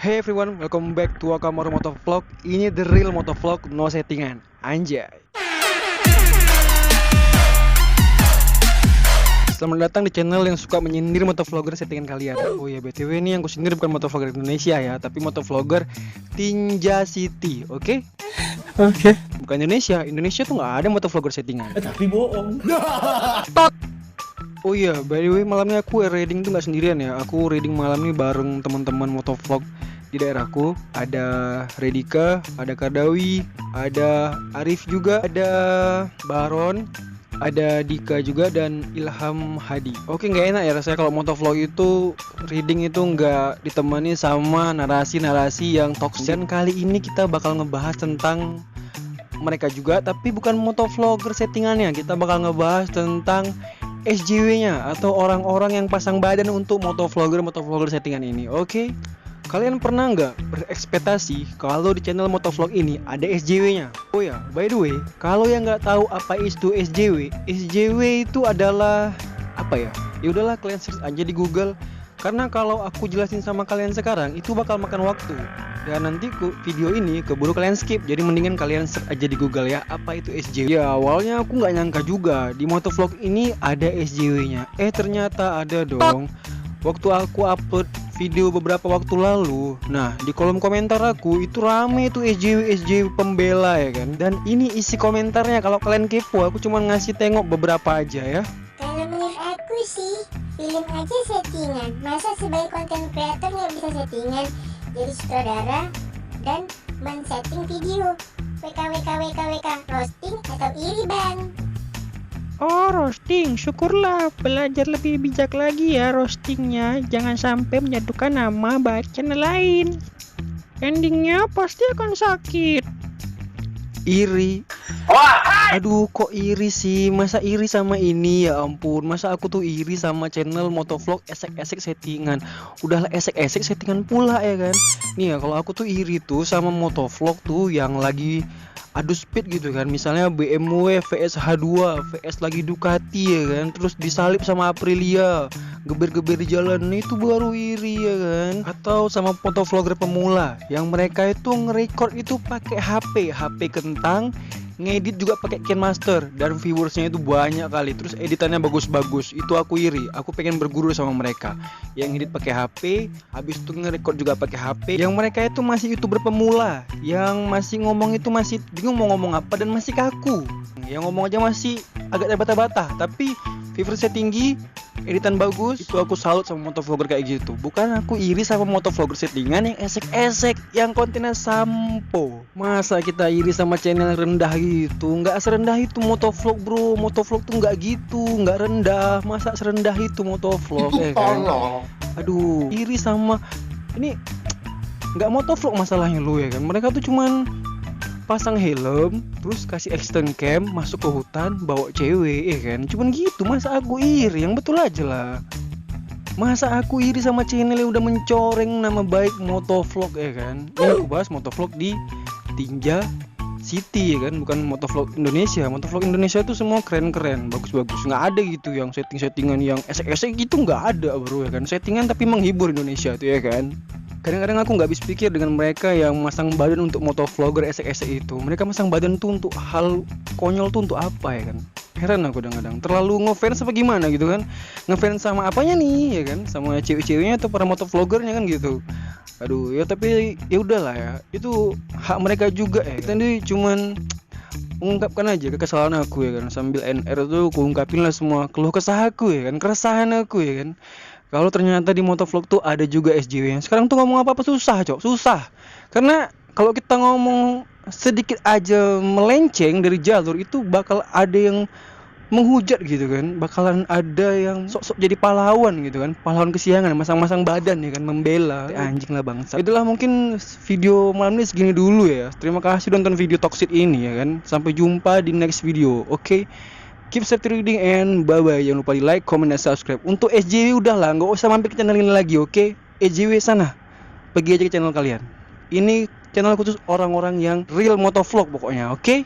Hey everyone, welcome back to Wakamoto Motovlog. Ini the real motovlog, no settingan. Anjay. Selamat datang di channel yang suka menyindir motovlogger settingan kalian. Oh ya, BTW ini yang aku sindir bukan motovlogger Indonesia ya, tapi motovlogger Tinja City, oke? Oke. Bukan Indonesia, Indonesia tuh nggak ada motovlogger settingan. Tapi bohong. Oh iya, by the way malam ini aku reading tuh nggak sendirian ya. Aku reading malam ini bareng teman-teman motovlog di daerahku. Ada Redika, ada Kardawi, ada Arif juga, ada Baron, ada Dika juga, dan Ilham Hadi. Oke, nggak enak ya rasanya kalau motovlog itu reading itu nggak ditemani sama narasi-narasi yang toxic. Dan kali ini kita bakal ngebahas tentang mereka juga, tapi bukan motovlogger settingannya. Kita bakal ngebahas tentang SJW-nya atau orang-orang yang pasang badan untuk motovlogger settingan ini. Oke? Kalian pernah nggak berekspektasi kalau di channel motovlog ini ada SJW-nya? Oh ya, by the way, kalau yang nggak tahu apa itu SJW, SJW itu adalah apa ya? Ya udahlah, kalian search aja di Google. Karena kalau aku jelasin sama kalian sekarang itu bakal makan waktu. Dan nanti video ini keburu kalian skip. Jadi mendingan kalian search aja di Google ya, apa itu SJW. Ya awalnya aku nggak nyangka juga di motovlog ini ada SJW-nya. Ternyata ada dong. Waktu aku upload video beberapa waktu lalu, nah di kolom komentar aku itu rame tuh SJW pembela ya kan. Dan ini isi komentarnya, kalau kalian kepo aku cuma ngasih tengok beberapa aja ya. Kalau menurut aku sih, film aja settingan. Masa sebagai konten kreator nggak bisa settingan? Jadi sutradara dan men-setting video. WKWK roasting atau iri bang? Oh, roasting, syukurlah. Belajar lebih bijak lagi ya roastingnya. Jangan sampai menyatukan nama baik channel lain. Endingnya pasti akan sakit. Iri. Aduh, kok iri sih? Masa iri sama ini? Ya ampun, masa aku tuh iri sama channel motovlog esek-esek settingan. Udahlah esek-esek settingan pula ya kan. Nih ya, kalau aku tuh iri tuh sama motovlog tuh yang lagi adu speed gitu kan. Misalnya BMW VS H2 VS lagi Ducati ya kan. Terus disalip sama Aprilia, geber-geber di jalan, itu baru iri ya kan. Atau sama motovlogger pemula yang mereka itu nge-record itu pakai HP kentang, ngedit juga pakai KineMaster, dan viewersnya itu banyak kali. Terus editannya bagus-bagus. Itu aku iri. Aku pengen berguru sama mereka yang ngedit pakai HP, habis itu nge-record juga pakai HP. Yang mereka itu masih YouTuber pemula, yang masih ngomong itu masih bingung mau ngomong apa dan masih kaku. Yang ngomong aja masih agak terbata-bata, tapi viewersnya tinggi, editan bagus. Itu aku salut sama motovlogger kayak gitu. Bukan aku iri sama motovlogger settingan yang esek-esek, yang kontennya sampo. Masa kita iri sama channel rendah gitu? Nggak serendah itu motovlog bro. Motovlog tuh nggak gitu, nggak rendah. Masa serendah itu motovlog ya kan? Aduh, iri sama ini nggak motovlog masalahnya lu ya kan. Mereka tuh cuman pasang helm, terus kasih extend cam, masuk ke hutan, bawa cewek ya kan. Cuman gitu. Masa aku iri? Yang betul aja lah. Masa aku iri sama channel yang udah mencoreng nama baik motovlog ya kan. Ini aku bahas motovlog di Tinja City ya kan, bukan motovlog Indonesia. Motovlog Indonesia itu semua keren-keren, bagus-bagus. Nggak ada gitu yang setting-settingan yang esek-esek gitu, nggak ada bro ya kan. Settingan tapi menghibur Indonesia tuh ya kan. Kadang-kadang aku nggak habis pikir dengan mereka yang masang badan untuk motovlogger esek-esek itu. Mereka masang badan tuh untuk hal konyol tuh untuk apa ya kan? Heran aku kadang-kadang. Terlalu ngefans apa gimana gitu kan? Ngefans sama apanya nih ya kan? Sama cewek-ceweknya atau para motovloggernya kan gitu. Aduh ya, tapi ya udahlah ya. Itu hak mereka juga ya. Kita ini cuman mengungkapkan aja kekesalan aku ya kan. Sambil NR tuh aku ungkapin lah semua keluh kesah aku ya kan, keresahan aku ya kan. Kalau ternyata di motovlog tuh ada juga SJW. Sekarang tuh ngomong apa-apa susah, Cok. Susah. Karena kalau kita ngomong sedikit aja melenceng dari jalur itu bakal ada yang menghujat gitu kan. Bakalan ada yang sok-sok jadi pahlawan gitu kan. Pahlawan kesiangan, masang-masang badan ya kan, membela. Anjing lah bangsa. Itulah mungkin video malam ini segini dulu ya. Terima kasih nonton video toxic ini ya kan. Sampai jumpa di next video. Oke. Keep safe reading and bye bye. Jangan lupa di like, comment, dan subscribe. Untuk SJW udahlah, nggak usah mampir ke channel ini lagi, oke? SJW sana, pergi aja ke channel kalian. Ini channel khusus orang-orang yang real motovlog pokoknya, oke?